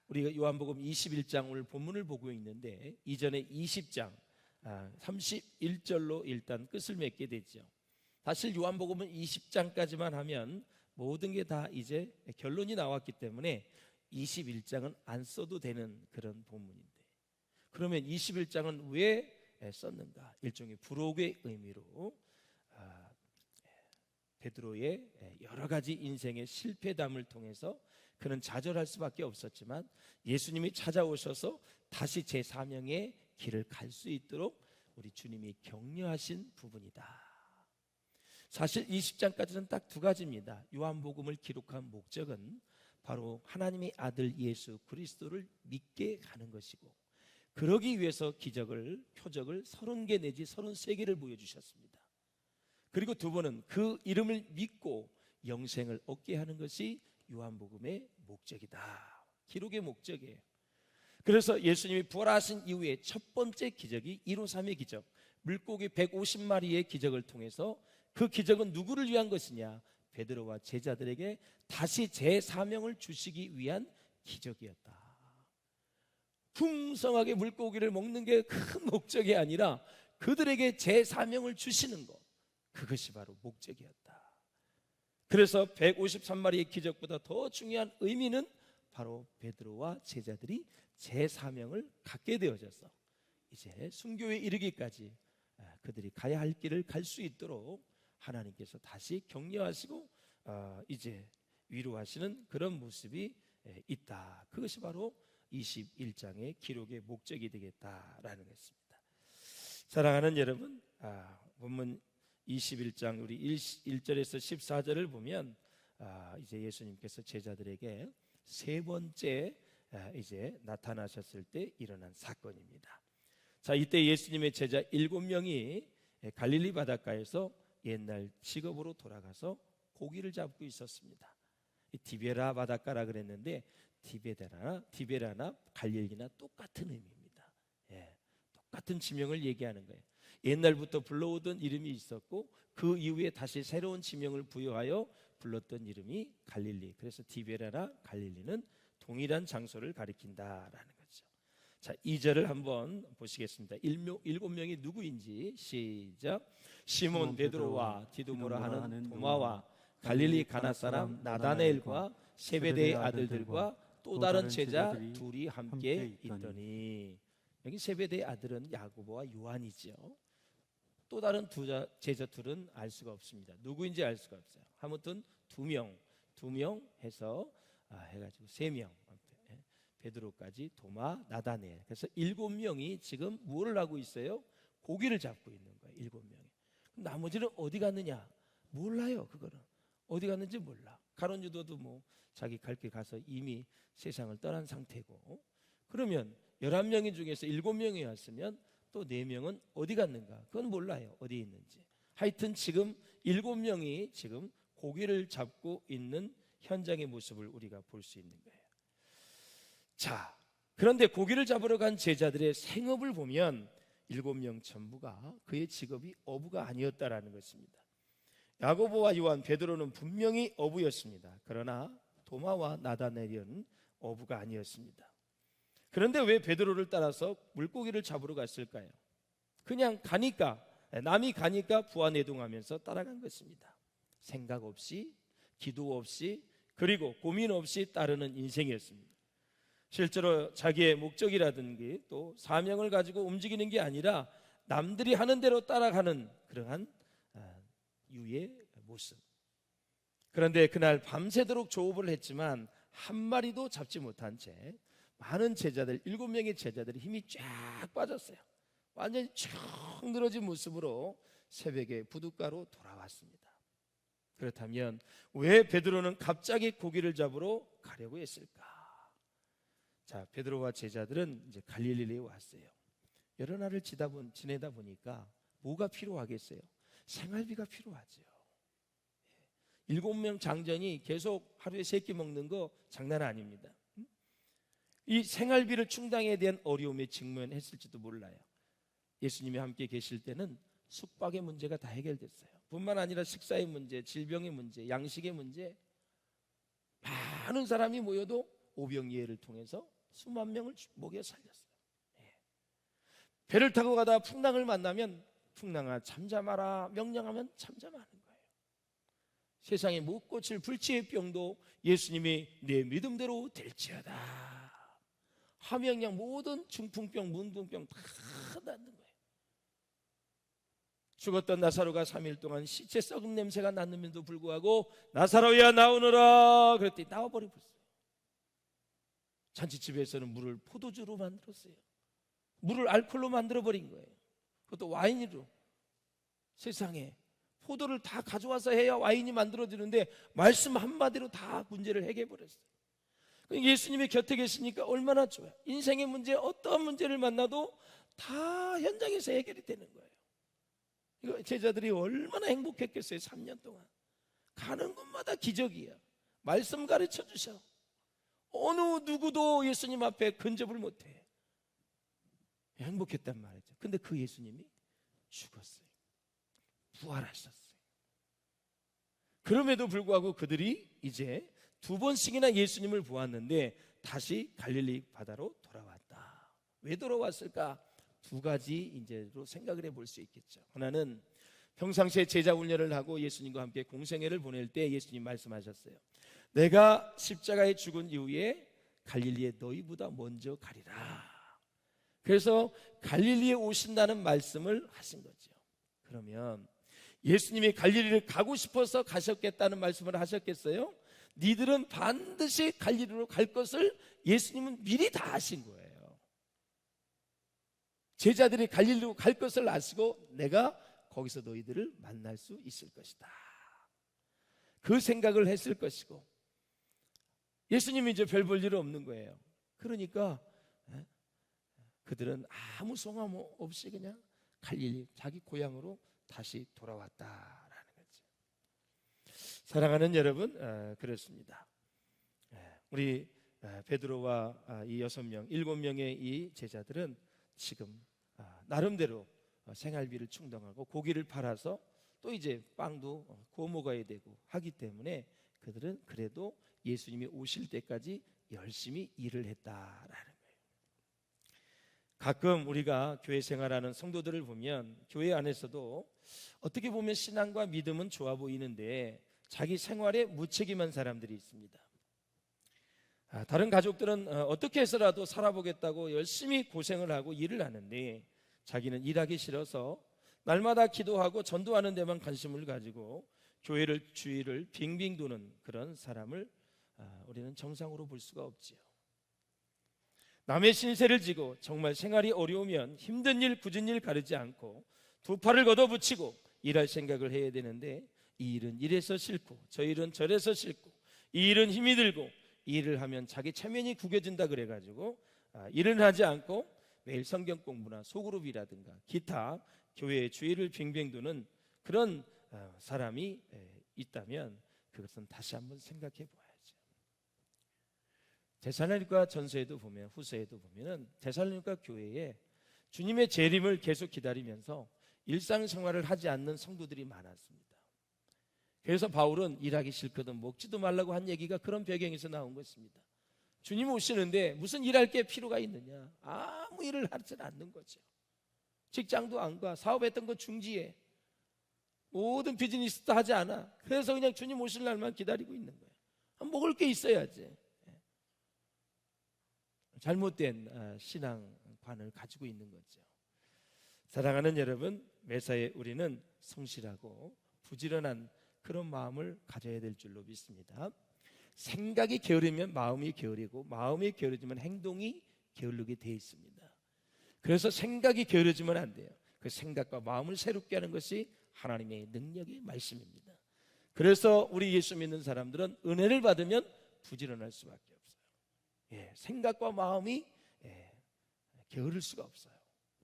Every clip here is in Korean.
우리가 요한복음 21장 오늘 본문을 보고 있는데 이전에 20장 31절로 일단 끝을 맺게 되죠. 사실 요한복음은 20장까지만 하면 모든 게 다 이제 결론이 나왔기 때문에 21장은 안 써도 되는 그런 본문인데, 그러면 21장은 왜 썼는가? 일종의 부록의 의미로 베드로의 여러 가지 인생의 실패담을 통해서 그는 좌절할 수밖에 없었지만 예수님이 찾아오셔서 다시 제 사명의 길을 갈 수 있도록 우리 주님이 격려하신 부분이다. 사실 20장까지는 딱 두 가지입니다. 요한복음을 기록한 목적은 바로 하나님의 아들 예수 그리스도를 믿게 하는 것이고, 그러기 위해서 기적을, 표적을 30개 내지 33개를 보여주셨습니다. 그리고 두 번은 그 이름을 믿고 영생을 얻게 하는 것이 요한복음의 목적이다. 기록의 목적이에요. 그래서 예수님이 부활하신 이후에 첫 번째 기적이 153의 기적, 물고기 150마리의 기적을 통해서, 그 기적은 누구를 위한 것이냐? 베드로와 제자들에게 다시 제 사명을 주시기 위한 기적이었다. 풍성하게 물고기를 먹는 게 큰 목적이 아니라 그들에게 제 사명을 주시는 것, 그것이 바로 목적이었다. 그래서 153마리의 기적보다 더 중요한 의미는 바로 베드로와 제자들이 제 사명을 갖게 되어져서 이제 순교에 이르기까지 그들이 가야 할 길을 갈 수 있도록 하나님께서 다시 격려하시고 이제 위로하시는 그런 모습이 있다. 그것이 바로 21장의 기록의 목적이 되겠다라는 것입니다. 사랑하는 여러분, 본문 21장 우리 1절에서 14절을 보면 이제 예수님께서 제자들에게 세 번째 이제 나타나셨을 때 일어난 사건입니다. 자, 이때 예수님의 제자 7명이 갈릴리 바닷가에서 옛날 직업으로 돌아가서 고기를 잡고 있었습니다. 디베라 바닷가라 그랬는데 디베라나 갈릴리나 똑같은 의미입니다. 똑같은 지명을 얘기하는 거예요. 옛날부터 불러오던 이름이 있었고 그 이후에 다시 새로운 지명을 부여하여 불렀던 이름이 갈릴리. 그래서 디베라나 갈릴리는 동일한 장소를 가리킨다라는 거죠. 자, 2절을 한번 보시겠습니다. 7명이 누구인지 시작. 시몬 베드로와 디두모라 하는 도마와 갈릴리 가나 사람 나다나엘과 세베대의 아들들과 또 다른 제자 둘이 함께 있더니, 여기 세베대의 아들은 야고보와 요한이죠. 또 다른 제자 둘은 알 수가 없습니다. 누구인지 알 수가 없어요. 아무튼 두 명 해서 해가지고 3명, 베드로까지 도마, 나다나엘. 그래서 7명이 지금 뭐를 하고 있어요? 고기를 잡고 있는 거예요. 7명이. 나머지는 어디 갔느냐? 몰라요. 그거는 어디 갔는지 몰라. 가룟 유다도 뭐 자기 갈 길 가서 이미 세상을 떠난 상태고, 그러면 11명인 중에서 7명이 왔으면 또 4명은 어디 갔는가? 그건 몰라요. 어디 있는지. 하여튼 지금 7명이 지금 고기를 잡고 있는 현장의 모습을 우리가 볼 수 있는 거예요. 자, 그런데 고기를 잡으러 간 제자들의 생업을 보면 7명 전부가 그의 직업이 어부가 아니었다라는 것입니다. 야고보와 요한, 베드로는 분명히 어부였습니다. 그러나 도마와 나다나엘은 어부가 아니었습니다. 그런데 왜 베드로를 따라서 물고기를 잡으러 갔을까요? 그냥 가니까, 남이 가니까 부하내동하면서 따라간 것입니다. 생각 없이, 기도 없이, 그리고 고민 없이 따르는 인생이었습니다. 실제로 자기의 목적이라든지 또 사명을 가지고 움직이는 게 아니라 남들이 하는 대로 따라가는 그러한 유의 모습. 그런데 그날 밤새도록 조업을 했지만 한 마리도 잡지 못한 채 많은 제자들, 7명의 제자들이 힘이 쫙 빠졌어요. 완전히 쭉 늘어진 모습으로 새벽에 부둣가로 돌아왔습니다. 그렇다면 왜 베드로는 갑자기 고기를 잡으러 가려고 했을까? 자, 베드로와 제자들은 이제 갈릴리에 왔어요. 여러 날을 지내다 보니까 뭐가 필요하겠어요? 생활비가 필요하죠. 7명 장전이 계속 하루에 3끼 먹는 거 장난 아닙니다. 이 생활비를 충당해야 대한 어려움에 직면했을지도 몰라요. 예수님이 함께 계실 때는 숙박의 문제가 다 해결됐어요. 뿐만 아니라 식사의 문제, 질병의 문제, 양식의 문제, 많은 사람이 모여도 오병이어를 통해서 수만 명을 먹여 살렸어요. 배를 타고 가다 풍랑을 만나면 풍랑아 잠잠하라 명령하면 잠잠하는 거예요. 세상에 못 고칠 불치의 병도 예수님이 내 믿음대로 될지어다 하면 그냥 모든 중풍병 문둥병 다 낫는 거예요. 죽었던 나사로가 3일 동안 시체 썩은 냄새가 났는데도 불구하고 나사로야 나오너라 그랬더니 나와버리고 있어요. 잔치집에서는 물을 포도주로 만들었어요. 물을 알코올로 만들어버린 거예요. 그것도 와인으로. 세상에 포도를 다 가져와서 해야 와인이 만들어지는데 말씀 한마디로 다 문제를 해결해버렸어요. 예수님이 곁에 계시니까 얼마나 좋아요. 인생의 문제 어떠한 문제를 만나도 다 현장에서 해결이 되는 거예요. 이거 제자들이 얼마나 행복했겠어요. 3년 동안 가는 곳마다 기적이야. 말씀 가르쳐 주셔. 어느 누구도 예수님 앞에 근접을 못해. 행복했단 말이죠. 근데 그 예수님이 죽었어요. 부활하셨어요. 그럼에도 불구하고 그들이 이제 2번씩이나 예수님을 보았는데 다시 갈릴리 바다로 돌아왔다. 왜 돌아왔을까? 2가지 이제로 생각을 해볼 수 있겠죠. 하나는 평상시에 제자 훈련을 하고 예수님과 함께 공생애를 보낼 때 예수님 말씀하셨어요. 내가 십자가에 죽은 이후에 갈릴리에 너희보다 먼저 가리라. 그래서 갈릴리에 오신다는 말씀을 하신 거죠. 그러면 예수님이 갈릴리를 가고 싶어서 가셨겠다는 말씀을 하셨겠어요? 니들은 반드시 갈릴리로 갈 것을 예수님은 미리 다 하신 거예요. 제자들이 갈릴리로 갈 것을 아시고 내가 거기서 너희들을 만날 수 있을 것이다. 그 생각을 했을 것이고 예수님이 이제 별 볼 일 없는 거예요. 그러니까 그들은 아무 소감 없이 그냥 갈릴리 자기 고향으로 다시 돌아왔다라는 거죠. 사랑하는 여러분, 그렇습니다. 우리 베드로와 이 6명, 7명의 이 제자들은 지금 나름대로 생활비를 충당하고 고기를 팔아서 또 이제 빵도 구워 먹어야 되고 하기 때문에 그들은 그래도 예수님이 오실 때까지 열심히 일을 했다라는 거예요. 가끔 우리가 교회 생활하는 성도들을 보면 교회 안에서도 어떻게 보면 신앙과 믿음은 좋아 보이는데 자기 생활에 무책임한 사람들이 있습니다. 다른 가족들은 어떻게 해서라도 살아보겠다고 열심히 고생을 하고 일을 하는데 자기는 일하기 싫어서 날마다 기도하고 전도하는 데만 관심을 가지고 교회를 주위를 빙빙 도는 그런 사람을 우리는 정상으로 볼 수가 없지요. 남의 신세를 지고 정말 생활이 어려우면 힘든 일 굳은 일 가리지 않고 2 팔을 걷어붙이고 일할 생각을 해야 되는데 이 일은 이래서 싫고 저 일은 저래서 싫고 이 일은 힘이 들고 이 일을 하면 자기 체면이 구겨진다 그래가지고 일은 하지 않고 매일 성경 공부나 소그룹이라든가 기타 교회의 주위를 빙빙 도는 그런 사람이 있다면 그것은 다시 한번 생각해 봐야죠. 데살로니가 전서에도 보면 후서에도 보면은 데살로니가 교회에 주님의 재림을 계속 기다리면서 일상생활을 하지 않는 성도들이 많았습니다. 그래서 바울은 일하기 싫거든 먹지도 말라고 한 얘기가 그런 배경에서 나온 것입니다. 주님 오시는데 무슨 일할 게 필요가 있느냐? 아무 일을 하지 않는 거죠. 직장도 안 가, 사업했던 거 중지해, 모든 비즈니스도 하지 않아. 그래서 그냥 주님 오실 날만 기다리고 있는 거예요. 먹을 게 있어야지. 잘못된 신앙관을 가지고 있는 거죠. 사랑하는 여러분, 매사에 우리는 성실하고 부지런한 그런 마음을 가져야 될 줄로 믿습니다. 생각이 게으르면 마음이 게으르고 마음이 게으르지면 행동이 게으르게 되어 있습니다. 그래서 생각이 게으르지면 안 돼요. 그 생각과 마음을 새롭게 하는 것이 하나님의 능력의 말씀입니다. 그래서 우리 예수 믿는 사람들은 은혜를 받으면 부지런할 수밖에 없어요. 생각과 마음이 게으를 수가 없어요.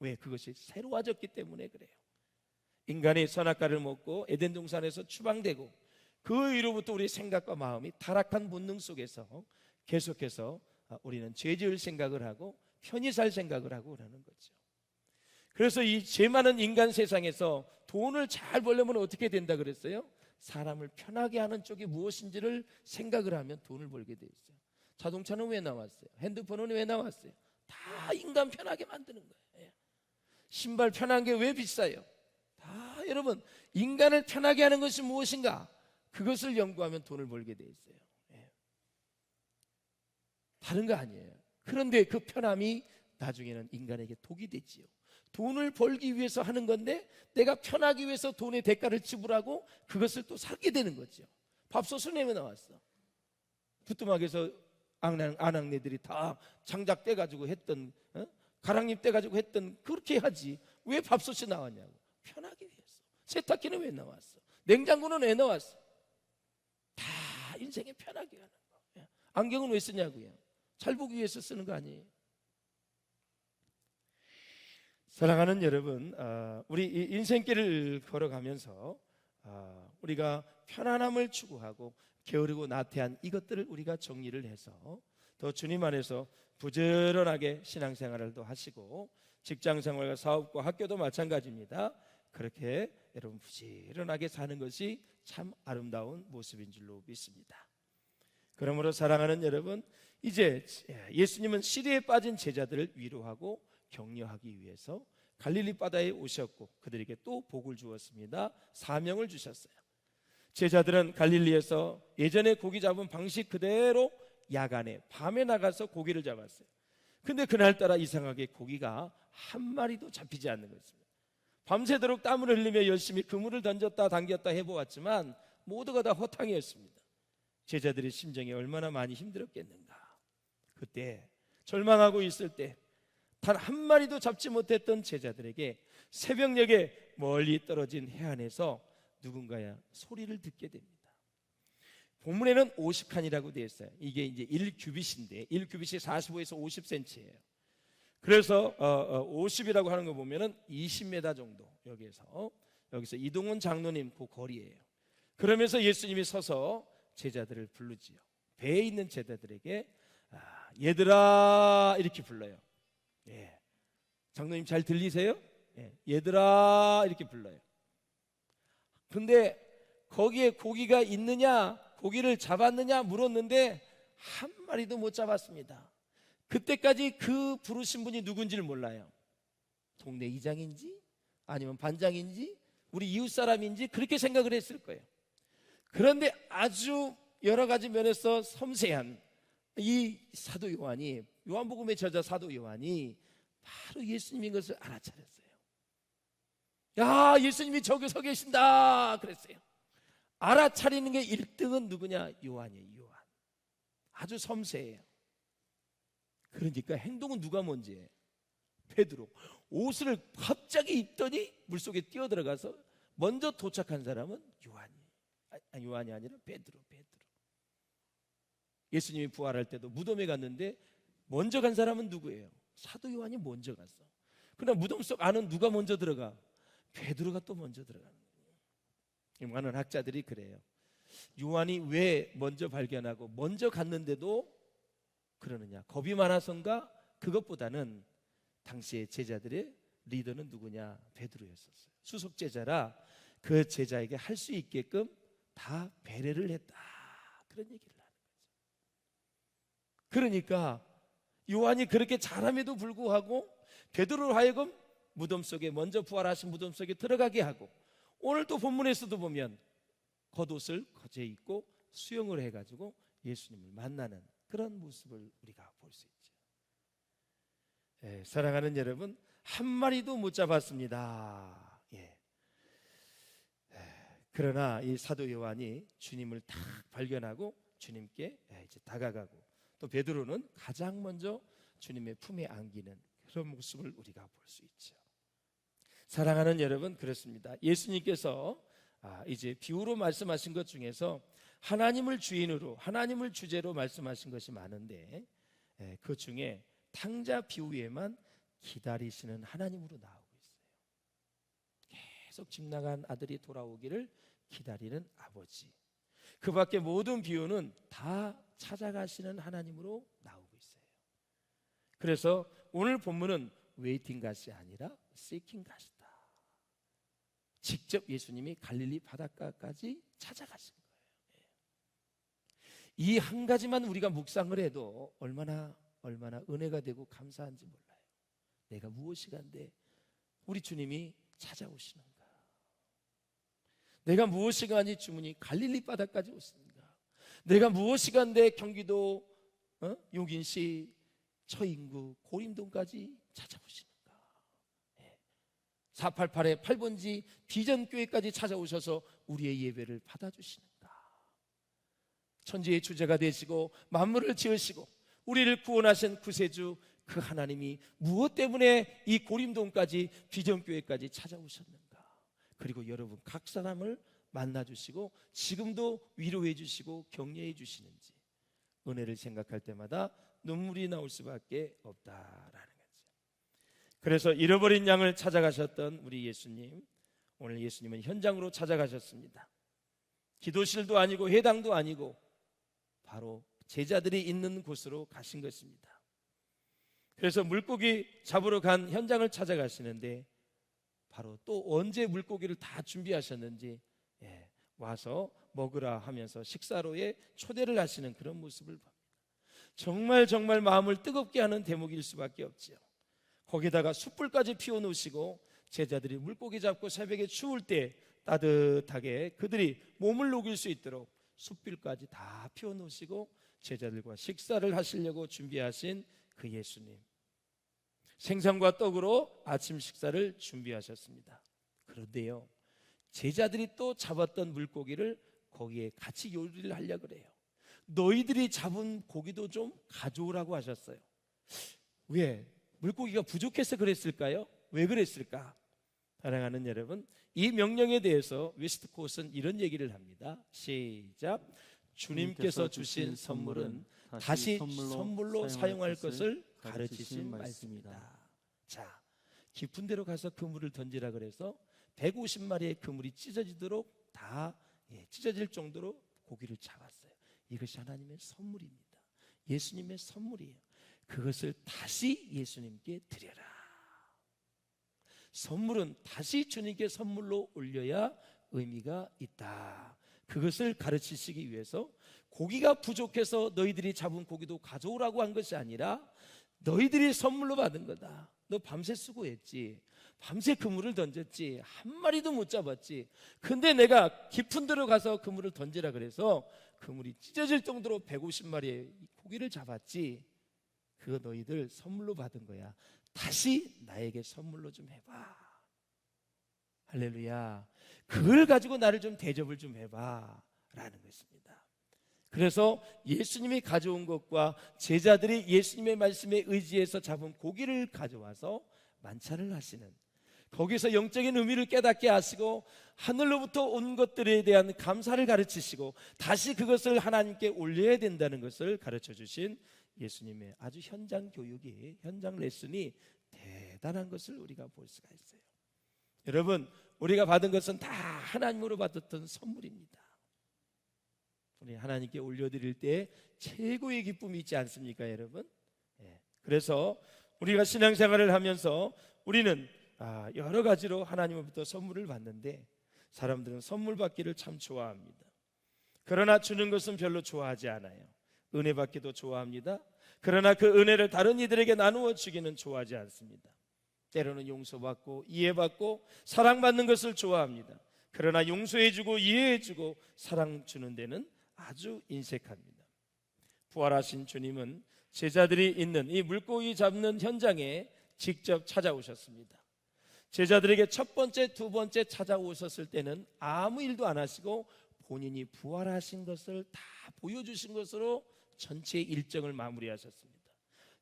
왜? 그것이 새로워졌기 때문에 그래요. 인간이 선악과를 먹고 에덴 동산에서 추방되고 그 이후로부터 우리의 생각과 마음이 타락한 본능 속에서 계속해서 우리는 죄 지을 생각을 하고 편히 살 생각을 하고 그러는 거죠. 그래서 이 죄 많은 인간 세상에서 돈을 잘 벌려면 어떻게 된다 그랬어요? 사람을 편하게 하는 쪽이 무엇인지를 생각을 하면 돈을 벌게 돼 있어요. 자동차는 왜 나왔어요? 핸드폰은 왜 나왔어요? 다 인간 편하게 만드는 거예요. 예. 신발 편한 게 왜 비싸요? 다 여러분 인간을 편하게 하는 것이 무엇인가? 그것을 연구하면 돈을 벌게 돼 있어요. 예. 다른 거 아니에요. 그런데 그 편함이 나중에는 인간에게 독이 되지요. 돈을 벌기 위해서 하는 건데 내가 편하기 위해서 돈의 대가를 지불하고 그것을 또 사게 되는 거죠. 밥솥을 내며 나왔어. 부뚜막에서 아낙네들이 다 장작 떼가지고 했던, 가랑잎 떼가지고 했던, 그렇게 하지. 왜 밥솥이 나왔냐고. 편하기 위해서. 세탁기는 왜 나왔어? 냉장고는 왜 나왔어? 다 인생에 편하게 하는 거. 안경은 왜 쓰냐고요? 잘 보기 위해서 쓰는 거 아니에요? 사랑하는 여러분, 우리 이 인생길을 걸어가면서 우리가 편안함을 추구하고 게으르고 나태한 이것들을 우리가 정리를 해서 더 주님 안에서 부지런하게 신앙생활을 하시고 직장생활과 사업과 학교도 마찬가지입니다. 그렇게 여러분 부지런하게 사는 것이 참 아름다운 모습인 줄로 믿습니다. 그러므로 사랑하는 여러분, 이제 예수님은 시리에 빠진 제자들을 위로하고 격려하기 위해서 갈릴리 바다에 오셨고 그들에게 또 복을 주었습니다. 사명을 주셨어요. 제자들은 갈릴리에서 예전에 고기 잡은 방식 그대로 야간에 밤에 나가서 고기를 잡았어요. 근데 그날따라 이상하게 고기가 한 마리도 잡히지 않는 것입니다. 밤새도록 땀을 흘리며 열심히 그물을 던졌다 당겼다 해보았지만 모두가 다 허탕이었습니다. 제자들의 심정이 얼마나 많이 힘들었겠는가. 그때 절망하고 있을 때 단 한 마리도 잡지 못했던 제자들에게 새벽녘에 멀리 떨어진 해안에서 누군가의 소리를 듣게 됩니다. 본문에는 50칸이라고 되어 있어요. 이게 이제 1규빗인데 1규빗이 45에서 50cm예요. 그래서 50이라고 하는 거 보면은 20m 정도. 여기서 이동훈 장로님 그 거리예요. 그러면서 예수님이 서서 제자들을 부르지요. 배에 있는 제자들에게 얘들아 이렇게 불러요. 예. 장로님 잘 들리세요? 예. 얘들아 이렇게 불러요. 근데 거기에 고기가 있느냐, 고기를 잡았느냐 물었는데 한 마리도 못 잡았습니다. 그때까지 그 부르신 분이 누군지를 몰라요. 동네 이장인지 아니면 반장인지 우리 이웃 사람인지 그렇게 생각을 했을 거예요. 그런데 아주 여러 가지 면에서 섬세한 이 사도 요한이, 요한복음의 저자 사도 요한이 바로 예수님인 것을 알아차렸어요. 야, 예수님이 저기 서 계신다 그랬어요. 알아차리는 게 1등은 누구냐? 요한이에요. 요한. 아주 섬세해요. 그러니까 행동은 누가 먼저해? 베드로. 옷을 갑자기 입더니 물속에 뛰어들어가서 먼저 도착한 사람은 요한이 아니라 베드로. 예수님이 부활할 때도 무덤에 갔는데 먼저 간 사람은 누구예요? 사도 요한이 먼저 갔어. 그러나 무덤 속 안은 누가 먼저 들어가? 베드로가 또 먼저 들어가는 거예요. 많은 학자들이 그래요. 요한이 왜 먼저 발견하고 먼저 갔는데도 그러느냐? 겁이 많아서인가? 그것보다는 당시의 제자들의 리더는 누구냐? 베드로였었어요. 수석 제자라 그 제자에게 할 수 있게끔 다 배려를 했다. 그런 얘기를 하는 거죠. 그러니까 요한이 그렇게 잘함에도 불구하고 베드로로 하여금 무덤 속에 먼저 부활하신 무덤 속에 들어가게 하고 오늘 또 본문에서도 보면 겉옷을 거제 입고 수영을 해가지고 예수님을 만나는 그런 모습을 우리가 볼 수 있죠. 사랑하는 여러분, 한 마리도 못 잡았습니다. 그러나 이 사도 요한이 주님을 딱 발견하고 주님께 이제 다가가고 또 베드로는 가장 먼저 주님의 품에 안기는 그런 모습을 우리가 볼 수 있죠. 사랑하는 여러분, 그렇습니다. 예수님께서 이제 비유로 말씀하신 것 중에서 하나님을 주인으로, 하나님을 주제로 말씀하신 것이 많은데 그 중에 탕자 비유에만 기다리시는 하나님으로 나오고 있어요. 계속 집 나간 아들이 돌아오기를 기다리는 아버지. 그 밖에 모든 비유는 다 찾아가시는 하나님으로 나오고 있어요. 그래서 오늘 본문은 웨이팅 갓이 아니라 시킹 갓이다. 직접 예수님이 갈릴리 바닷가까지 찾아가신 거예요. 이 한 가지만 우리가 묵상을 해도 얼마나 은혜가 되고 감사한지 몰라요. 내가 무엇이 간데 우리 주님이 찾아오시는가? 내가 무엇이 간이 주문이 갈릴리 바다까지 오시는가? 내가 무엇이 간데 경기도 용인시 처인구 고림동까지 찾아오시는가? 488의 8번지 비전교회까지 찾아오셔서 우리의 예배를 받아주시는가? 천지의 주제가 되시고 만물을 지으시고 우리를 구원하신 구세주 그 하나님이 무엇 때문에 이 고림동까지 비전교회까지 찾아오셨는가? 그리고 여러분 각 사람을 만나주시고 지금도 위로해 주시고 격려해 주시는지 은혜를 생각할 때마다 눈물이 나올 수밖에 없다라는 거죠. 그래서 잃어버린 양을 찾아가셨던 우리 예수님, 오늘 예수님은 현장으로 찾아가셨습니다. 기도실도 아니고 회당도 아니고 바로 제자들이 있는 곳으로 가신 것입니다. 그래서 물고기 잡으러 간 현장을 찾아가시는데 바로 또 언제 물고기를 다 준비하셨는지 와서 먹으라 하면서 식사로에 초대를 하시는 그런 모습을 봅니다. 정말 마음을 뜨겁게 하는 대목일 수밖에 없지요. 거기다가 숯불까지 피워놓으시고 제자들이 물고기 잡고 새벽에 추울 때 따뜻하게 그들이 몸을 녹일 수 있도록 숯불까지 다 피워놓으시고 제자들과 식사를 하시려고 준비하신 그 예수님, 생선과 떡으로 아침 식사를 준비하셨습니다. 그런데요, 제자들이 또 잡았던 물고기를 거기에 같이 요리를 하려고 그래요. 너희들이 잡은 고기도 좀 가져오라고 하셨어요. 왜? 물고기가 부족해서 그랬을까요? 왜 그랬을까? 사랑하는 여러분, 이 명령에 대해서 웨스트콧은 이런 얘기를 합니다. 시작. 주님께서 주신 선물은 다시 선물로 사용할 것을 가르치신 말씀이다. 자, 깊은 데로 가서 그물을 던지라 그래서 150마리의 그물이 찢어지도록 다 찢어질 정도로 고기를 잡았어요. 이것이 하나님의 선물입니다. 예수님의 선물이에요. 그것을 다시 예수님께 드려라. 선물은 다시 주님께 선물로 올려야 의미가 있다. 그것을 가르치시기 위해서 고기가 부족해서 너희들이 잡은 고기도 가져오라고 한 것이 아니라 너희들이 선물로 받은 거다. 너 밤새 수고했지, 밤새 그물을 던졌지, 한 마리도 못 잡았지. 근데 내가 깊은 데로 가서 그물을 던지라 그래서 그물이 찢어질 정도로 150마리의 고기를 잡았지. 그거 너희들 선물로 받은 거야. 다시 나에게 선물로 좀 해봐. 할렐루야. 그걸 가지고 나를 좀 대접을 좀 해봐 라는 것입니다. 그래서 예수님이 가져온 것과 제자들이 예수님의 말씀에 의지해서 잡은 고기를 가져와서 만찬을 하시는, 거기서 영적인 의미를 깨닫게 하시고 하늘로부터 온 것들에 대한 감사를 가르치시고 다시 그것을 하나님께 올려야 된다는 것을 가르쳐 주신 예수님의 아주 현장 교육이, 현장 레슨이 대단한 것을 우리가 볼 수가 있어요. 여러분, 우리가 받은 것은 다 하나님으로 받았던 선물입니다. 우리 하나님께 올려드릴 때 최고의 기쁨이 있지 않습니까, 여러분? 그래서 우리가 신앙생활을 하면서 우리는 여러 가지로 하나님으로부터 선물을 받는데 사람들은 선물 받기를 참 좋아합니다. 그러나 주는 것은 별로 좋아하지 않아요. 은혜 받기도 좋아합니다. 그러나 그 은혜를 다른 이들에게 나누어 주기는 좋아하지 않습니다. 때로는 용서받고 이해받고 사랑받는 것을 좋아합니다. 그러나 용서해주고 이해해주고 사랑 주는 데는 아주 인색합니다. 부활하신 주님은 제자들이 있는 이 물고기 잡는 현장에 직접 찾아오셨습니다. 제자들에게 첫 번째, 두 번째 찾아오셨을 때는 아무 일도 안 하시고 본인이 부활하신 것을 다 보여주신 것으로 전체 일정을 마무리하셨습니다.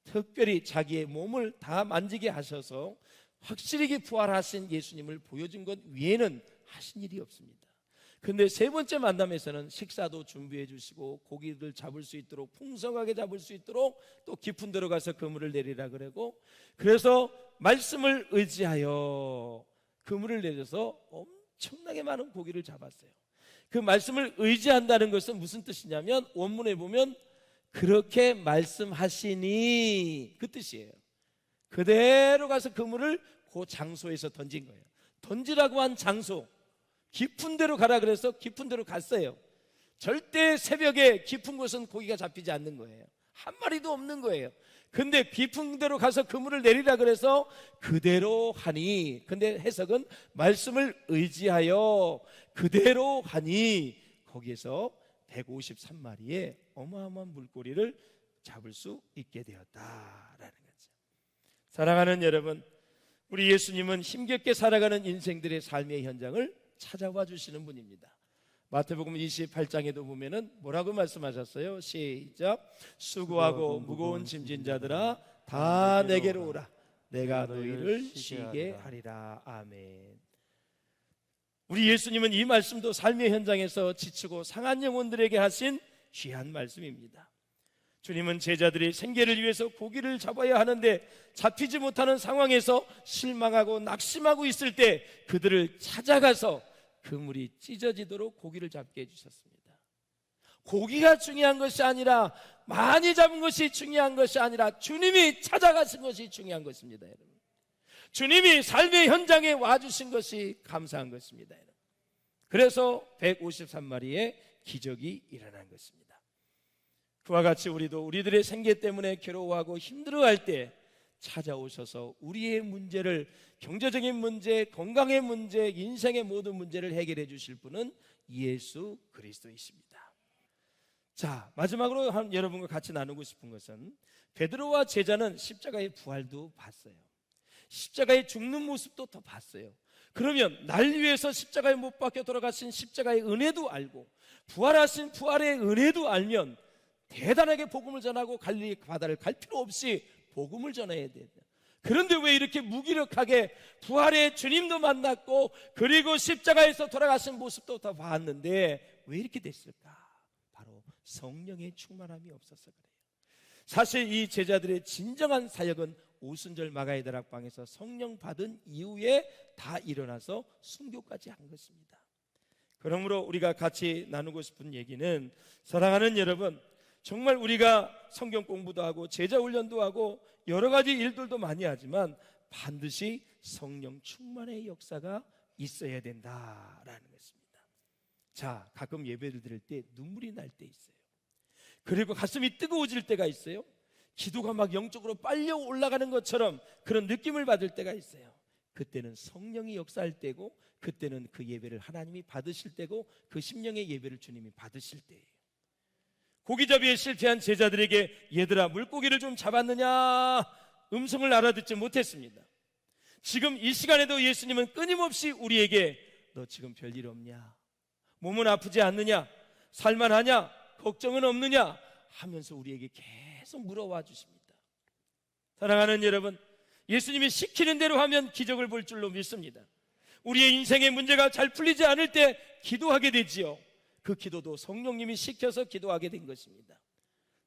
특별히 자기의 몸을 다 만지게 하셔서 확실하게 부활하신 예수님을 보여준 것 외에는 하신 일이 없습니다. 근데 세 번째 만남에서는 식사도 준비해 주시고 고기를 잡을 수 있도록 풍성하게 잡을 수 있도록 또 깊은 데로 가서 그물을 내리라 그러고, 그래서 말씀을 의지하여 그물을 내려서 엄청나게 많은 고기를 잡았어요. 그 말씀을 의지한다는 것은 무슨 뜻이냐면 원문에 보면 그렇게 말씀하시니 그 뜻이에요. 그대로 가서 그물을 그 장소에서 던진 거예요. 던지라고 한 장소, 깊은 데로 가라 그래서 깊은 데로 갔어요. 절대 새벽에 깊은 곳은 고기가 잡히지 않는 거예요. 한 마리도 없는 거예요. 근데 깊은 데로 가서 그물을 내리라 그래서 그대로 하니, 근데 해석은 말씀을 의지하여 그대로 하니 거기에서 153마리의 어마어마한 물고기를 잡을 수 있게 되었다라는 거죠. 사랑하는 여러분, 우리 예수님은 힘겹게 살아가는 인생들의 삶의 현장을 찾아와 주시는 분입니다. 마태복음 28장에도 보면은 뭐라고 말씀하셨어요? 시작. 수고하고 무거운 짐진 자들아 다 내게로 오라. 내가 너희를 쉬게 하리라. 아멘. 우리 예수님은 이 말씀도 삶의 현장에서 지치고 상한 영혼들에게 하신 귀한 말씀입니다. 주님은 제자들이 생계를 위해서 고기를 잡아야 하는데 잡히지 못하는 상황에서 실망하고 낙심하고 있을 때 그들을 찾아가서 그물이 찢어지도록 고기를 잡게 해주셨습니다. 고기가 중요한 것이 아니라, 많이 잡은 것이 중요한 것이 아니라 주님이 찾아가신 것이 중요한 것입니다. 여러분, 주님이 삶의 현장에 와주신 것이 감사한 것입니다. 여러분. 그래서 153마리의 기적이 일어난 것입니다. 그와 같이 우리도 우리들의 생계 때문에 괴로워하고 힘들어할 때 찾아오셔서 우리의 문제를, 경제적인 문제, 건강의 문제, 인생의 모든 문제를 해결해 주실 분은 예수 그리스도이십니다. 자, 마지막으로 여러분과 같이 나누고 싶은 것은, 베드로와 제자는 십자가의 부활도 봤어요. 십자가의 죽는 모습도 더 봤어요. 그러면 날 위해서 십자가에 못 박혀 돌아가신 십자가의 은혜도 알고 부활하신 부활의 은혜도 알면 대단하게 복음을 전하고 갈릴리 바다를 갈 필요 없이 복음을 전해야 돼요. 그런데 왜 이렇게 무기력하게 부활의 주님도 만났고 그리고 십자가에서 돌아가신 모습도 다 봤는데 왜 이렇게 됐을까? 바로 성령의 충만함이 없어서 그래요. 사실 이 제자들의 진정한 사역은 오순절 마가의 다락방에서 성령 받은 이후에 다 일어나서 순교까지 한 것입니다. 그러므로 우리가 같이 나누고 싶은 얘기는, 사랑하는 여러분, 정말 우리가 성경 공부도 하고 제자 훈련도 하고 여러 가지 일들도 많이 하지만 반드시 성령 충만의 역사가 있어야 된다라는 것입니다. 자, 가끔 예배를 드릴 때 눈물이 날 때 있어요. 그리고 가슴이 뜨거워질 때가 있어요. 기도가 막 영적으로 빨려 올라가는 것처럼 그런 느낌을 받을 때가 있어요. 그때는 성령이 역사할 때고, 그때는 그 예배를 하나님이 받으실 때고, 그 심령의 예배를 주님이 받으실 때예요. 고기잡이에 실패한 제자들에게 얘들아 물고기를 좀 잡았느냐 음성을 알아듣지 못했습니다. 지금 이 시간에도 예수님은 끊임없이 우리에게 너 지금 별일 없냐? 몸은 아프지 않느냐? 살만하냐? 걱정은 없느냐? 하면서 우리에게 계속 물어와 주십니다. 사랑하는 여러분, 예수님이 시키는 대로 하면 기적을 볼 줄로 믿습니다. 우리의 인생의 문제가 잘 풀리지 않을 때 기도하게 되지요. 그 기도도 성령님이 시켜서 기도하게 된 것입니다.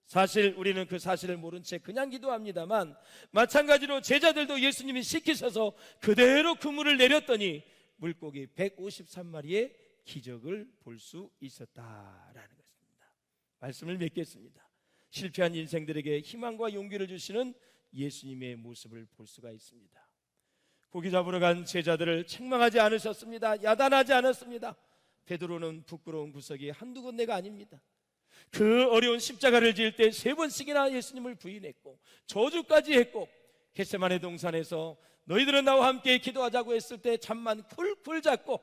사실 우리는 그 사실을 모른 채 그냥 기도합니다만, 마찬가지로 제자들도 예수님이 시키셔서 그대로 그물을 내렸더니 물고기 153마리의 기적을 볼 수 있었다라는 것입니다. 말씀을 맺겠습니다. 실패한 인생들에게 희망과 용기를 주시는 예수님의 모습을 볼 수가 있습니다. 고기 잡으러 간 제자들을 책망하지 않으셨습니다. 야단하지 않았습니다. 베드로는 부끄러운 구석이 한두 군데가 아닙니다. 그 어려운 십자가를 지을 때 3번씩이나 예수님을 부인했고 저주까지 했고, 겟세마네 동산에서 너희들은 나와 함께 기도하자고 했을 때 잠만 쿨쿨 잤고,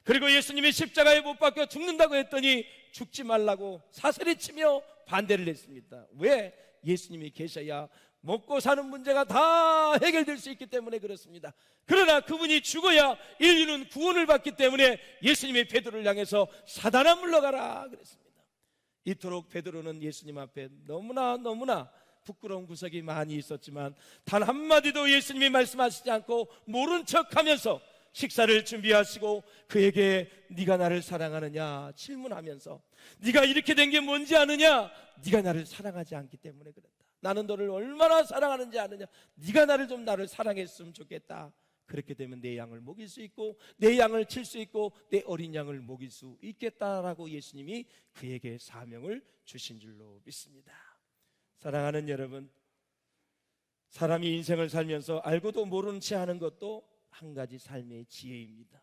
그리고 예수님이 십자가에 못 박혀 죽는다고 했더니 죽지 말라고 사슬이 치며 반대를 했습니다. 왜? 예수님이 계셔야 먹고 사는 문제가 다 해결될 수 있기 때문에 그렇습니다. 그러나 그분이 죽어야 인류는 구원을 받기 때문에 예수님이 베드로를 향해서 사단아 물러가라 그랬습니다. 이토록 베드로는 예수님 앞에 너무나 부끄러운 구석이 많이 있었지만 단 한마디도 예수님이 말씀하시지 않고 모른 척하면서 식사를 준비하시고 그에게 네가 나를 사랑하느냐 질문하면서, 네가 이렇게 된 게 뭔지 아느냐? 네가 나를 사랑하지 않기 때문에 그렇다. 나는 너를 얼마나 사랑하는지 아느냐? 네가 나를 사랑했으면 좋겠다. 그렇게 되면 내 양을 먹일 수 있고 내 양을 칠 수 있고 내 어린 양을 먹일 수 있겠다라고 예수님이 그에게 사명을 주신 줄로 믿습니다. 사랑하는 여러분, 사람이 인생을 살면서 알고도 모르는 채 하는 것도 한 가지 삶의 지혜입니다.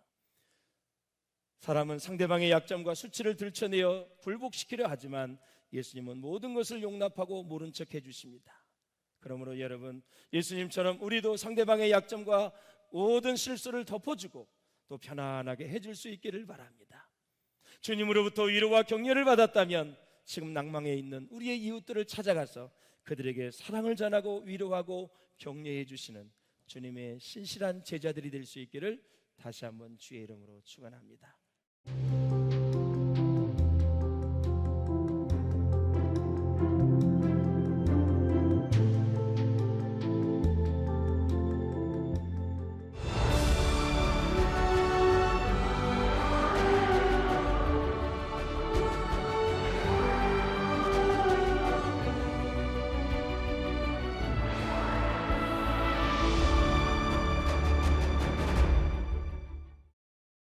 사람은 상대방의 약점과 수치를 들춰내어 굴복시키려 하지만 예수님은 모든 것을 용납하고 모른 척 해주십니다. 그러므로 여러분, 예수님처럼 우리도 상대방의 약점과 모든 실수를 덮어주고 또 편안하게 해줄 수 있기를 바랍니다. 주님으로부터 위로와 격려를 받았다면 지금 낭망해 있는 우리의 이웃들을 찾아가서 그들에게 사랑을 전하고 위로하고 격려해 주시는 주님의 신실한 제자들이 될 수 있기를 다시 한번 주의 이름으로 축원합니다.